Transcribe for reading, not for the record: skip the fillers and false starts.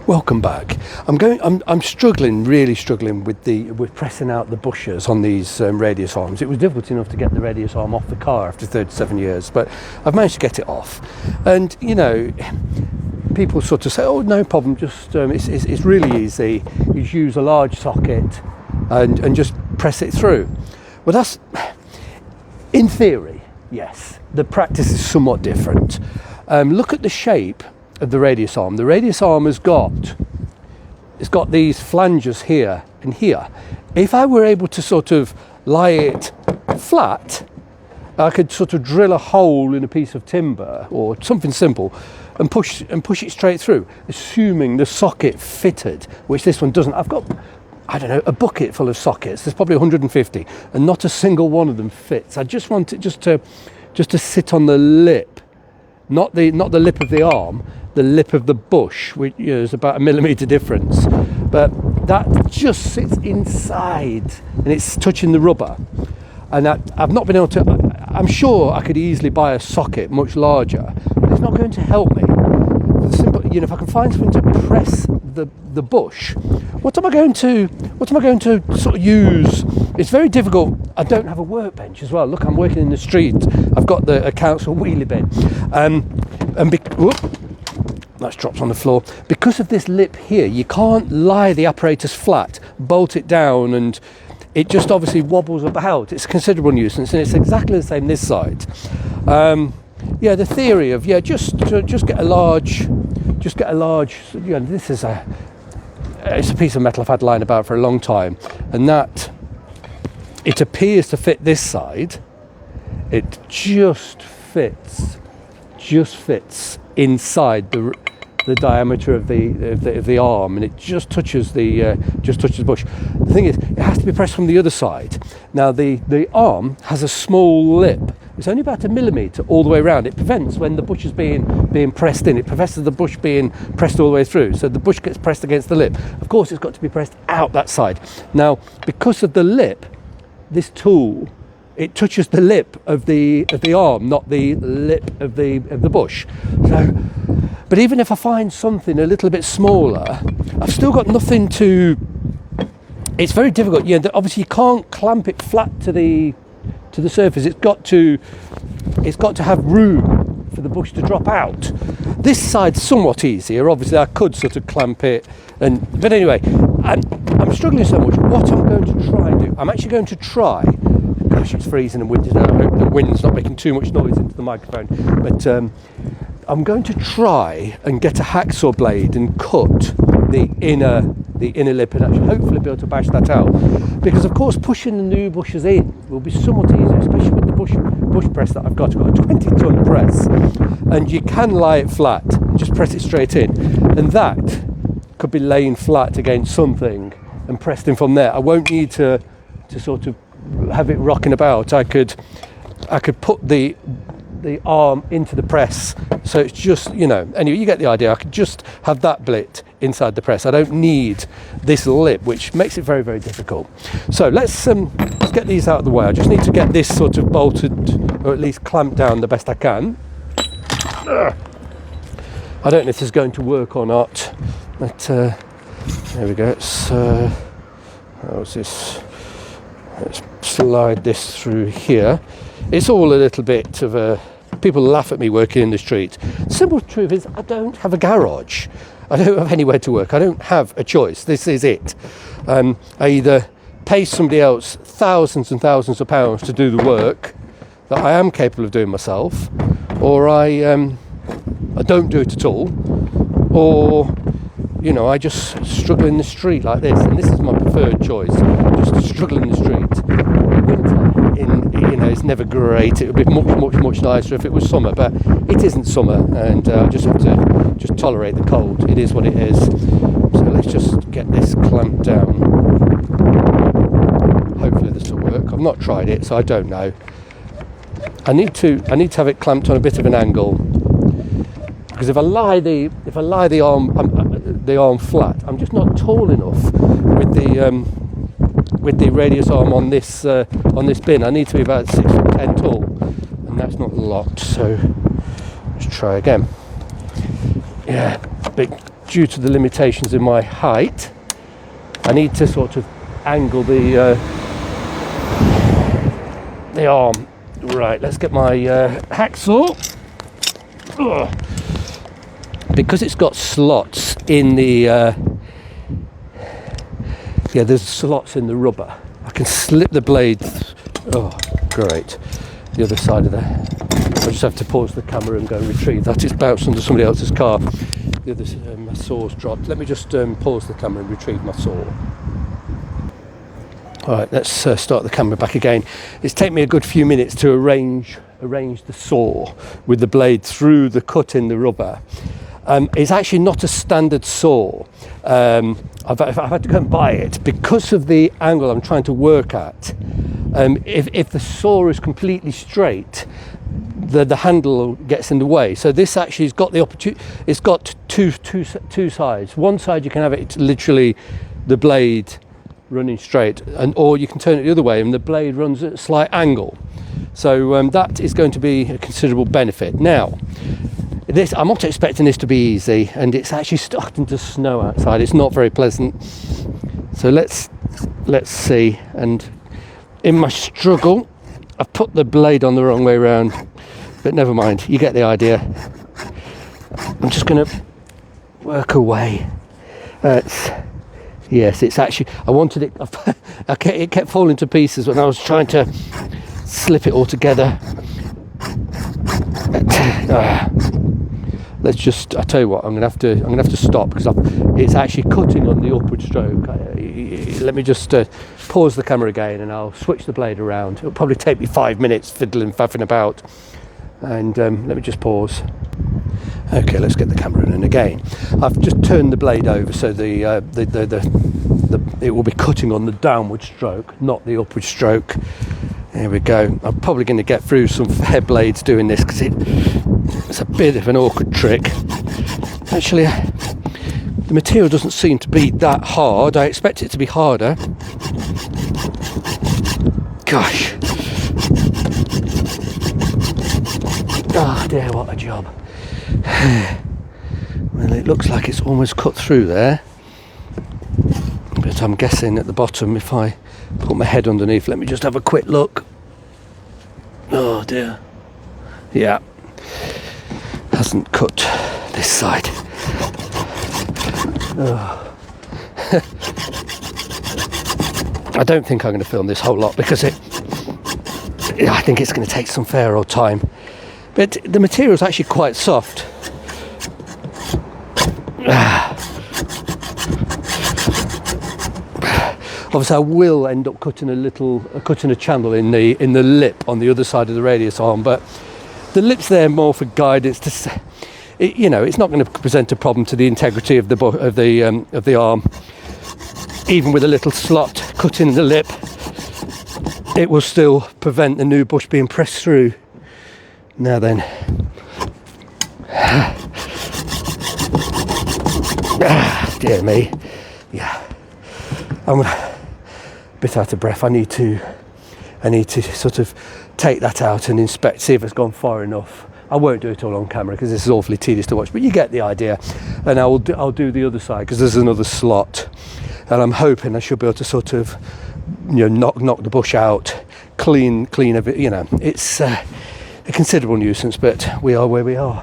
Welcome back. I'm struggling, really struggling with pressing out the bushes on these radius arms. It was difficult enough to get the radius arm off the car after 37 years, but I've managed to get it off. And you know, people sort of say, "Oh, no problem. Just it's really easy. You just use a large socket and just press it through." Well, that's in theory, yes. The practice is somewhat different. Look at the shape of the radius arm. The radius arm has got these flanges here and here. If I were able to sort of lie it flat, I could sort of drill a hole in a piece of timber or something simple and push it straight through, assuming the socket fitted, which this one doesn't. I've got, I don't know, a bucket full of sockets. There's probably 150 and not a single one of them fits. I just want it just to sit on the lip, not the lip of the arm, the lip of the bush, which, you know, is about a millimetre difference, but that just sits inside and it's touching the rubber. And I've not been able to. I'm sure I could easily buy a socket much larger, but it's not going to help me. The simple, you know, if I can find something to press the bush, what am I going to sort of use? It's very difficult. I don't have a workbench as well. Look, I'm working in the street. I've got a council wheelie bin, that's dropped on the floor. Because of this lip here, you can't lie the apparatus flat, bolt it down, and it just obviously wobbles about. It's a considerable nuisance, and it's exactly the same this side. Yeah, the theory of just get a large. You know, this is it's a piece of metal I've had lying about for a long time, and that it appears to fit this side. It just fits inside the diameter of the arm, and it just touches the bush. The thing is, it has to be pressed from the other side. Now the arm has a small lip. It's only about a millimetre all the way around. It prevents when the bush is being pressed in. It prevents the bush being pressed all the way through. So the bush gets pressed against the lip. Of course, it's got to be pressed out that side. Now, because of the lip, this tool, it touches the lip of the arm, not the lip of the bush. So, but even if I find something a little bit smaller, I've still got nothing to. It's very difficult. Yeah, obviously you can't clamp it flat to the surface. It's got to have room for the bush to drop out. This side's somewhat easier. Obviously, I could sort of clamp it, but anyway, I'm struggling so much. What I'm going to try and do, I'm actually going to try. Gosh, it's freezing and windy. I hope the wind's not making too much noise into the microphone. But I'm going to try and get a hacksaw blade and cut the inner lip and actually hopefully be able to bash that out. Because of course pushing the new bushes in will be somewhat easier, especially with the bush press that I've got. I've got a 20-ton press, and you can lie it flat and just press it straight in, and that could be laying flat against something and pressed in from there. I won't need to sort of have it rocking about. I could put the arm into the press, so it's just, you know, anyway, you get the idea. I could just have that blit inside the press. I don't need this lip, which makes it very, very difficult. So let's get these out of the way. I just need to get this sort of bolted, or at least clamped down the best I can. I don't know if this is going to work or not, but there we go. How's this? Let's slide this through here. It's all a little bit of a. People laugh at me working in the street. The simple truth is, I don't have a garage. I don't have anywhere to work. I don't have a choice. This is it. I either pay somebody else thousands and thousands of pounds to do the work that I am capable of doing myself, or I don't do it at all, or, you know, I just struggle in the street like this, and this is my preferred choice, just to struggle in the street. Winter, you know, it's never great. It would be much nicer if it was summer, but it isn't summer, and I just have to just tolerate the cold. It is what it is. So let's just get this clamped down. Hopefully this will work. I've not tried it, so I don't know. I need to have it clamped on a bit of an angle, because if I lie the arm flat, I'm just not tall enough with the radius arm on this bin. I need to be about 6'10" tall, and that's not a lot. So let's try again. Yeah, big due to the limitations in my height, I need to sort of angle the arm. Right, let's get my hacksaw. Ugh. Because it's got slots in the there's slots in the rubber. I can slip the blade. Oh, great! The other side of there. I just have to pause the camera and go and retrieve that. It's bounced under somebody else's car. The other my saw's dropped. Let me just pause the camera and retrieve my saw. All right, let's start the camera back again. It's taken me a good few minutes to arrange the saw with the blade through the cut in the rubber. It's actually not a standard saw. I've had to go and buy it because of the angle I'm trying to work at. If the saw is completely straight, the handle gets in the way. So this actually has got the opportunity. It's got two sides. One side you can have it literally the blade running straight, or you can turn it the other way and the blade runs at a slight angle. So that is going to be a considerable benefit. Now, I'm not expecting this to be easy, and it's actually starting to snow outside. It's not very pleasant. So let's see. And in my struggle, I've put the blade on the wrong way around, but never mind. You get the idea. I'm just going to work away. Yes, it's actually. I wanted it. It kept falling to pieces when I was trying to slip it all together. Let's just. I tell you what. I'm gonna have to stop because it's actually cutting on the upward stroke. Let me just pause the camera again, and I'll switch the blade around. It'll probably take me 5 minutes faffing about. And let me just pause. Okay, let's get the camera in again. I've just turned the blade over so it will be cutting on the downward stroke, not the upward stroke. There we go. I'm probably going to get through some fair blades doing this because it's a bit of an awkward trick. Actually, the material doesn't seem to be that hard. I expect it to be harder. Gosh. Oh dear, what a job. Well, it looks like it's almost cut through there, but I'm guessing at the bottom, if I put my head underneath, let me just have a quick look. Oh dear. Yeah, hasn't cut this side. Oh. I don't think I'm going to film this whole lot because I think it's going to take some fair old time. But the material is actually quite soft. Obviously, I will end up cutting a channel in the lip on the other side of the radius arm, but the lip's there more for guidance. It's not going to present a problem to the integrity of the arm. Even with a little slot cut in the lip, it will still prevent the new bush being pressed through. Now then, dear me, yeah, I'm a bit out of breath. I need to sort of take that out and inspect, see if it's gone far enough. I won't do it all on camera because this is awfully tedious to watch, but you get the idea. And I'll do the other side because there's another slot, and I'm hoping I should be able to sort of, knock the bush out, clean everything. It's a considerable nuisance, but we are where we are.